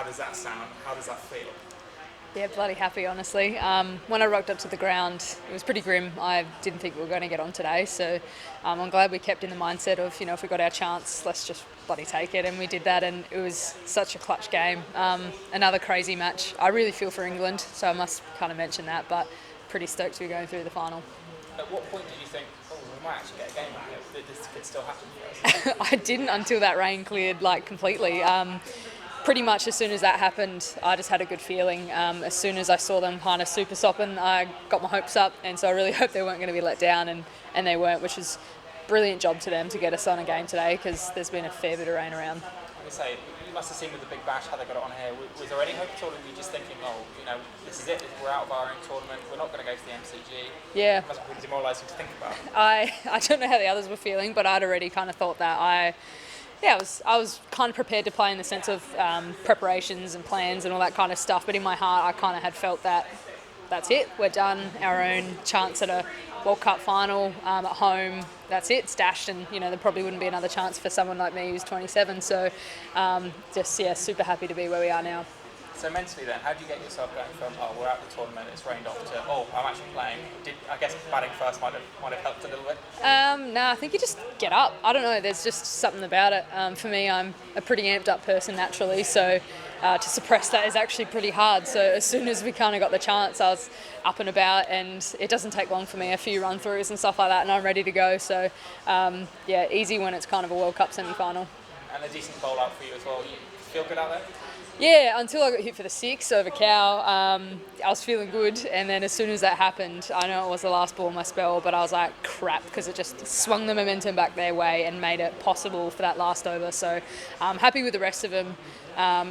does that sound? How does that feel? Yeah, bloody happy, honestly. When I rocked up to the ground, it was pretty grim. I didn't think we were going to get on today, so I'm glad we kept in the mindset of, if we got our chance, let's just bloody take it, and we did that, and it was such a clutch game. Another crazy match. I really feel for England, so I must kind of mention that, but pretty stoked to be going through the final. At what point did you think, we might actually get a game out here, that this could still happen for us? I didn't until that rain cleared, completely. Pretty much as soon as that happened, I just had a good feeling. As soon as I saw them kind of super sopping, I got my hopes up, and so I really hoped they weren't going to be let down, and they weren't, which is a brilliant job to them to get us on a game today, because there's been a fair bit of rain around. Like I say, you must have seen with the Big Bash how they got it on here. Was there any hope at all, or were you just thinking, this is it, we're out of our own tournament, we're not going to go to the MCG? Yeah. It must have been demoralising to think about. I don't know how the others were feeling, but I'd already kind of thought that. I was kind of prepared to play in the sense of preparations and plans and all that kind of stuff, but in my heart I kind of had felt that that's it, we're done, our own chance at a World Cup final at home, that's it, it's dashed, and there probably wouldn't be another chance for someone like me who's 27, so super happy to be where we are now. So mentally then, how do you get yourself going from, we're out of the tournament, it's rained off, to, I'm actually playing? I guess batting first might have helped a little bit? No, I think you just get up. I don't know, there's just something about it. For me, I'm a pretty amped up person naturally, so to suppress that is actually pretty hard. So as soon as we kind of got the chance, I was up and about, and it doesn't take long for me, a few run-throughs and stuff like that, and I'm ready to go. So, easy when it's kind of a World Cup semi-final. And a decent bowl out for you as well. You feel good out there? Yeah, until I got hit for the 6 over Cow, I was feeling good, and then as soon as that happened, I know it was the last ball of my spell, but I was like, crap, because it just swung the momentum back their way and made it possible for that last over. So I'm happy with the rest of them,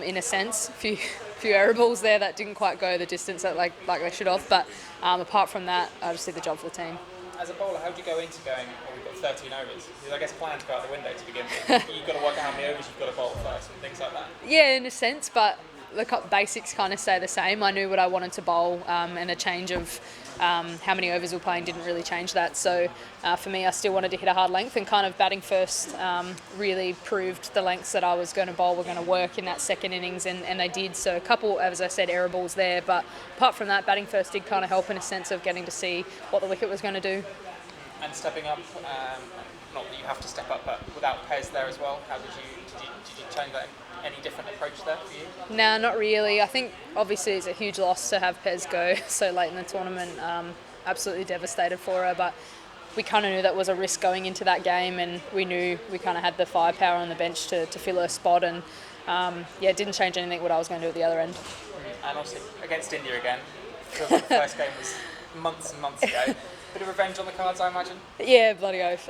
in a sense. A few error balls there that didn't quite go the distance that like they should have, but apart from that, I just did the job for the team. As a bowler, how do you go into going, we've got 13 overs? Because I guess plans go out the window to begin with. You've got to work out how many overs you've got to bowl first and things like that. Yeah, in a sense, but the basics kind of stay the same. I knew what I wanted to bowl, and a change of how many overs we were playing didn't really change that. So for me, I still wanted to hit a hard length, and kind of batting first really proved the lengths that I was going to bowl were going to work in that second innings, and they did. So a couple, as I said, error balls there, but apart from that, batting first did kind of help in a sense of getting to see what the wicket was going to do. And stepping up, not that you have to step up, but without Pez there as well, how did you change that? Any different approach there for you? No, not really. I think obviously it's a huge loss to have Pez go so late in the tournament. Absolutely devastated for her, but we kind of knew that was a risk going into that game, and we knew we kind of had the firepower on the bench to fill her spot, and it didn't change anything what I was going to do at the other end. And obviously against India again, feels like the first game was months and months ago. Bit of revenge on the cards, I imagine? Yeah, bloody oath.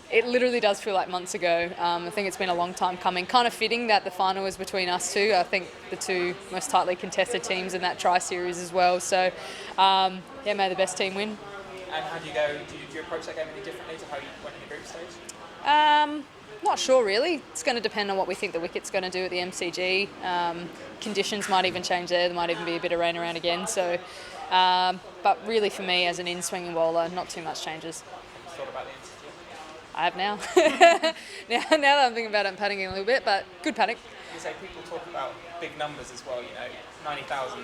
It literally does feel like months ago. I think it's been a long time coming. Kind of fitting that the final was between us two. I think the two most tightly contested teams in that tri-series as well. So, may the best team win. And how do you go? Do you approach that game any differently to how you went in the group stage? Not sure, really. It's going to depend on what we think the wicket's going to do at the MCG. Conditions might even change there. There might even be a bit of rain around again. So. But really for me as an in-swinging bowler, not too much changes. Have you thought about the MCG? I have now. now that I'm thinking about it, I'm panicking a little bit, but good panic. You say people talk about big numbers as well, 90,000.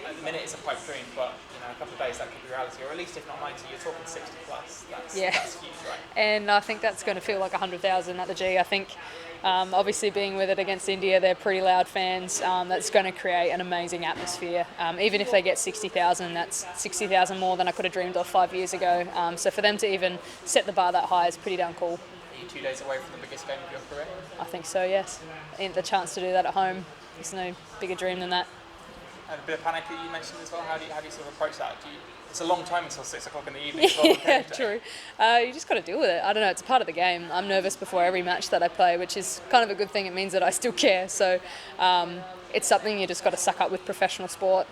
At the minute it's a pipe dream, but a couple of days that could be reality, or at least if not 90, you're talking 60 plus. That's huge, right? And I think that's going to feel like 100,000 at the G. I think obviously being with it against India, they're pretty loud fans. That's going to create an amazing atmosphere. Even if they get 60,000, that's 60,000 more than I could have dreamed of 5 years ago. So for them to even set the bar that high is pretty damn cool. Are you 2 days away from the biggest game of your career? I think so, yes. And the chance to do that at home, there's no bigger dream than that. And a bit of panic that you mentioned as well. How do you sort of approach that? It's a long time until 6 o'clock in the evening. Yeah, true. You just got to deal with it. I don't know. It's a part of the game. I'm nervous before every match that I play, which is kind of a good thing. It means that I still care. So it's something you just got to suck up with professional sport.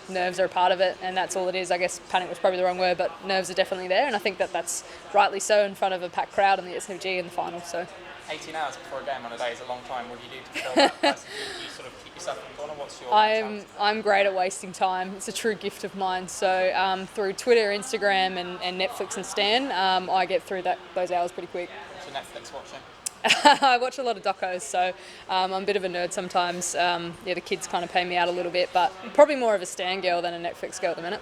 Nerves are a part of it, and that's all it is. I guess panic was probably the wrong word, but nerves are definitely there, and I think that that's rightly so in front of a packed crowd in the SMG in the final. So. 18 hours before a game on a day is a long time. What do you do to fill that? Do you sort of keep yourself in the corner? What's your I'm great at wasting time. It's a true gift of mine. So through Twitter, Instagram, and Netflix and Stan, I get through those hours pretty quick. What's your Netflix watching? I watch a lot of docos, so I'm a bit of a nerd sometimes. The kids kind of pay me out a little bit, but probably more of a Stan girl than a Netflix girl at the minute.